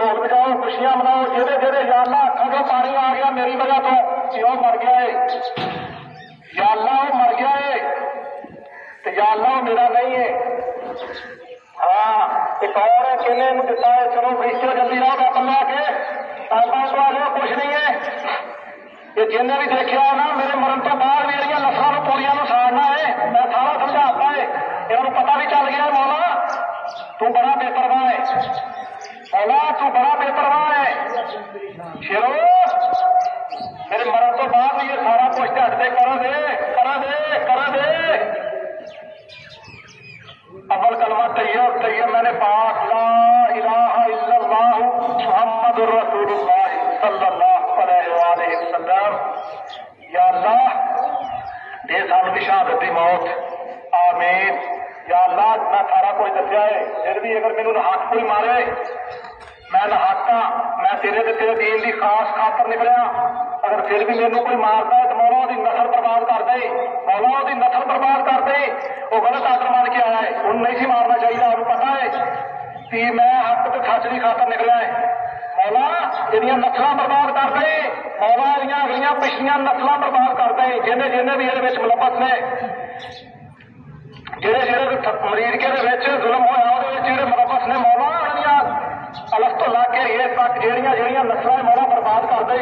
ढोल बजाओ, खुशियां मनाओ। जेड़े जेड़े या अल्लाह अखां चों पानी आ गया मेरी वजह तो कि वह मर गया है, या अल्लाह वो मर गया है, तो या अल्लाह वो मेरा नहीं है। हाँ, एक और है किन्ने दिता है, चलो रिश्ते जल्दी आओ पैपल ला के पैपा तो आ जाओ, कुछ नहीं है। ये जिन्हें भी देखा ना मेरे मरण तो बाद मेरिया नस्लों पूरिया साड़ना है, मैं सारा समझाता है, इन्होंने पता भी चल गया मौला तू बड़ा बेपरवाह है, मौला तू बड़ा बेपरवाह है। शेरो मेरे मरण तो बाद भी ये सारा कुछ झट से करा दे करा दे करा दे। अव्वल कलमा तैयब तैयब मैंने पाक ला इलाहा इल्लल्लाह मुहम्मदुर रसूलुल्लाह सल्लल्लाहु अलैहि वसल्लम। या अल्लाह दे सानू भी शहादत दी मौत, आमीन। या अल्लाह मैं सारा कुछ दसिया है, फिर भी अगर मैनू हक कोई मारे मैं नहाता, मैं तेरे ते तेरे दीन की खास खातर निकलिया, अगर फिर भी मैनू कोई मारता है तो मौला उसकी नस्ल बर्बाद कर दे, मौला उसकी नस्ल बर्बाद कर दे। वो गलत आदर मान के आया है, उन्हें नहीं सी मारना चाहिए, उन्हें पता है कि मैं हक ते सच की खातर निकलिया है। मौला एदियां नस्लां बर्बाद कर दे, मौला एदियां अगलियां पिछलियां नस्लां बर्बाद कर दे, जिन्हें जिन्हें भी ये मुलबस ने, जेड़े जेड़े अमरीके के जुल्म होया जेड़े मुलबस ने, मौला अलग तो ला के ये तक जेड़ियां जेड़ियां नस्लां मौला बर्बाद कर दे।